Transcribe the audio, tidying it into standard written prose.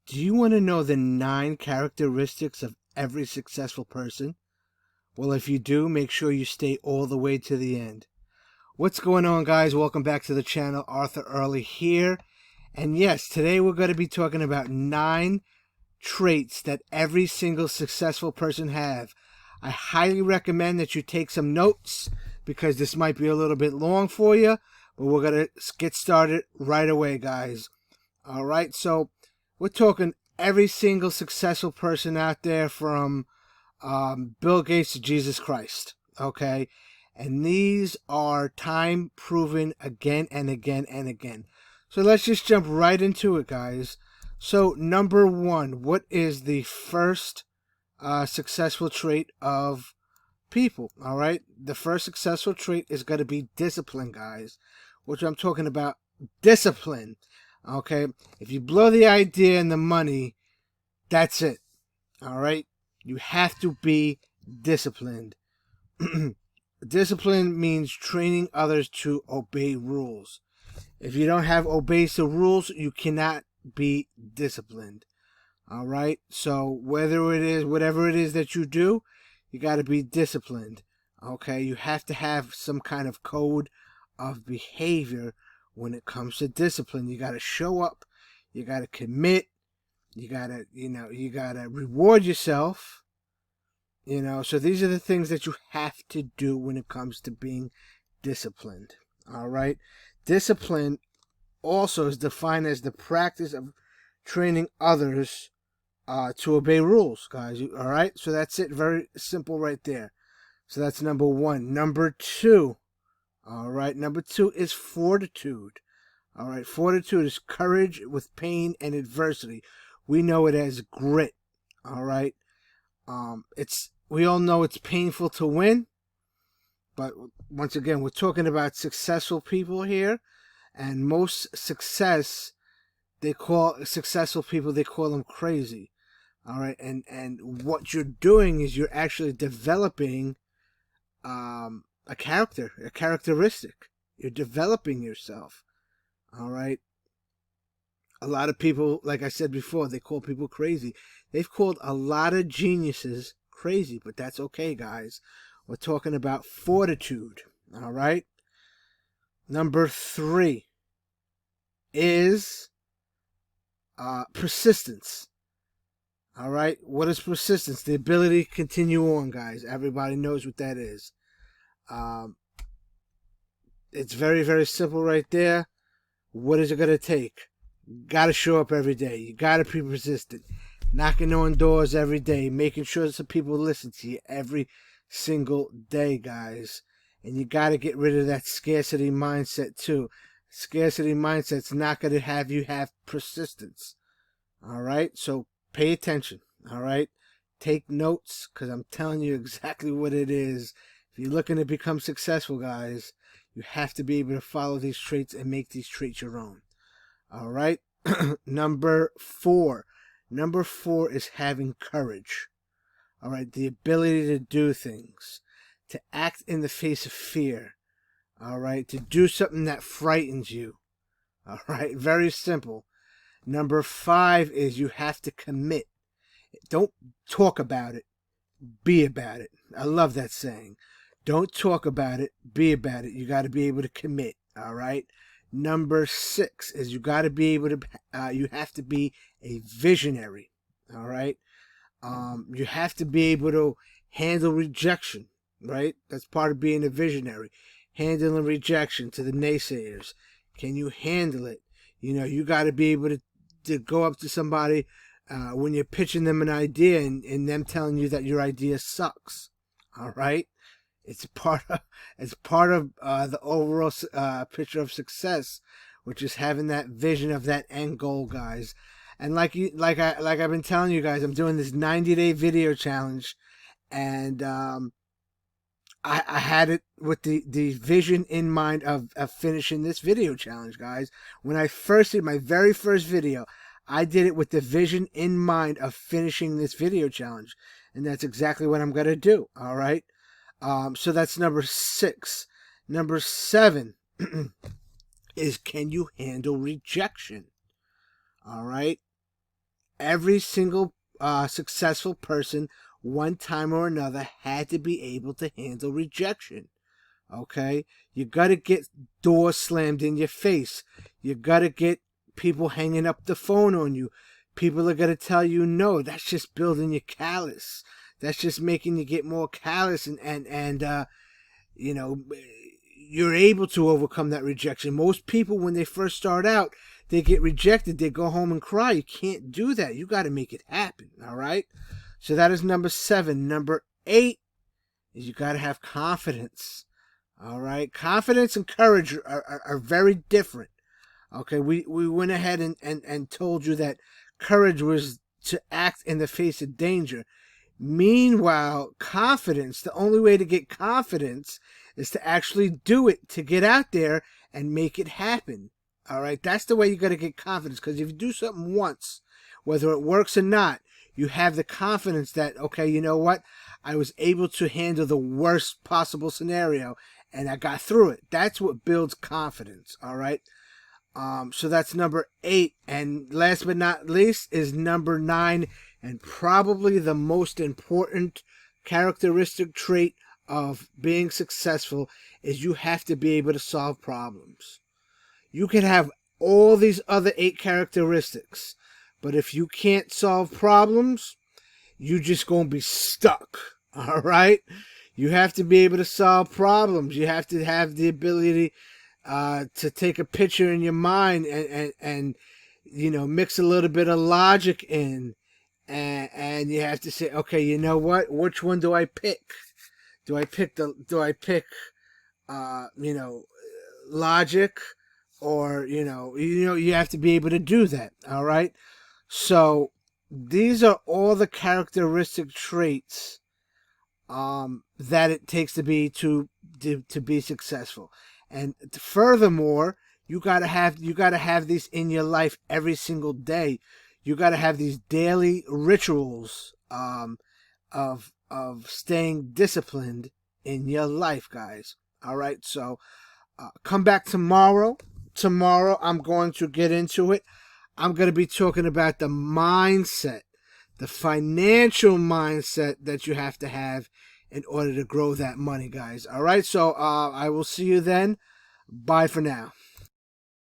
Do you want to know the 9 characteristics of every successful person? Well, if you do, make sure you stay all the way to the end. What's going on, guys? Welcome back to the channel. Arthur Early here. And yes, today we're going to be talking about 9 traits that every single successful person have. I highly recommend that you take some notes because this might be a little bit long for you, but we're going to get started right away, guys. All right, so we're talking every single successful person out there from Bill Gates to Jesus Christ, okay? And these are time proven again and again and again. So let's just jump right into it, guys. So number 1, what is the first successful trait of people? All right, the first successful trait is going to be discipline, guys, which I'm talking about discipline. Okay, if you blow the idea and the money, that's it. All right, you have to be disciplined. Discipline means training others to obey rules. If you don't have obeys the rules, you cannot be disciplined. All right, so whatever it is that you do, you got to be disciplined. Okay, you have to have some kind of code of behavior when it comes to discipline. You got to show up, you got to commit, you got to, you got to reward yourself. So these are the things that you have to do when it comes to being disciplined. All right, discipline also is defined as the practice of training others to obey rules, guys. All right, so that's it. Very simple right there. So that's number 1. Number 2. All right, number 2 is fortitude. All right, fortitude is courage with pain and adversity. We know it as grit. All right, we all know it's painful to win, but once again, we're talking about successful people here, and most successful people, they call them crazy. All right, and what you're doing is you're actually developing a characteristic. You're developing yourself. All right. A lot of people, like I said before, they call people crazy. They've called a lot of geniuses crazy, but that's okay, guys. We're talking about fortitude. All right. Number 3 is persistence. All right, what is persistence? The ability to continue on, guys. Everybody knows what that is. It's very, very simple right there. What is it going to take? Got to show up every day. You got to be persistent. Knocking on doors every day. Making sure some people listen to you every single day, guys. And you got to get rid of that scarcity mindset, too. Scarcity mindset's not going to have you have persistence. All right, so pay attention. All right, take notes, because I'm telling you exactly what it is. If you're looking to become successful, guys, you have to be able to follow these traits and make these traits your own. All right. Number 4 is having courage. All right, the ability to do things, to act in the face of fear. All right, to do something that frightens you. All right, very simple. Number 5 is you have to commit. Don't talk about it, be about it. I love that saying. Don't talk about it, be about it. You got to be able to commit. All right. Number 6 is you got to be able to. You have to be a visionary. All right. You have to be able to handle rejection. Right. That's part of being a visionary. Handling rejection to the naysayers. Can you handle it? You got to be able to go up to somebody when you're pitching them an idea and them telling you that your idea sucks. All right, it's part of the overall picture of success, which is having that vision of that end goal, guys. And like I've been telling you guys, I'm doing this 90-day video challenge, and I had it with the vision in mind of finishing this video challenge, guys. When I first did my very first video, I did it with the vision in mind of finishing this video challenge. And that's exactly what I'm going to do. All right. So that's number 6. Number 7 is, can you handle rejection? All right. every single successful person, one time or another, had to be able to handle rejection. Okay? You got to get doors slammed in your face. You got to get people hanging up the phone on you. People are going to tell you no. That's just building your callous. That's just making you get more callous, and you know, you're able to overcome that rejection. Most people, when they first start out, they get rejected, they go home and cry. You can't do that. You got to make it happen. All right? So that is number 7. Number 8 is you got to have confidence. All right? Confidence and courage are very different. Okay? We went ahead and told you that courage was to act in the face of danger. Meanwhile, confidence, the only way to get confidence is to actually do it, to get out there and make it happen. All right? That's the way you got to get confidence, because if you do something once, whether it works or not, you have the confidence that, okay, you know what? I was able to handle the worst possible scenario and I got through it. That's what builds confidence. All right? So that's number 8. And last but not least is number 9, and probably the most important characteristic trait of being successful is you have to be able to solve problems. You can have all these other 8 characteristics, but if you can't solve problems, you're just going to be stuck. All right? You have to be able to solve problems. You have to have the ability to take a picture in your mind and you know, mix a little bit of logic in, and you have to say, okay, you know what? Which one do I pick? Do I pick you know, logic, or you have to be able to do that. All right. So these are all the characteristic traits that it takes to be successful. And furthermore, you gotta have these in your life every single day. You gotta have these daily rituals of staying disciplined in your life, guys. All right, so come back tomorrow. Tomorrow, I'm going to get into it. I'm going to be talking about the mindset, the financial mindset that you have to have in order to grow that money, guys. All right, so I will see you then. Bye for now.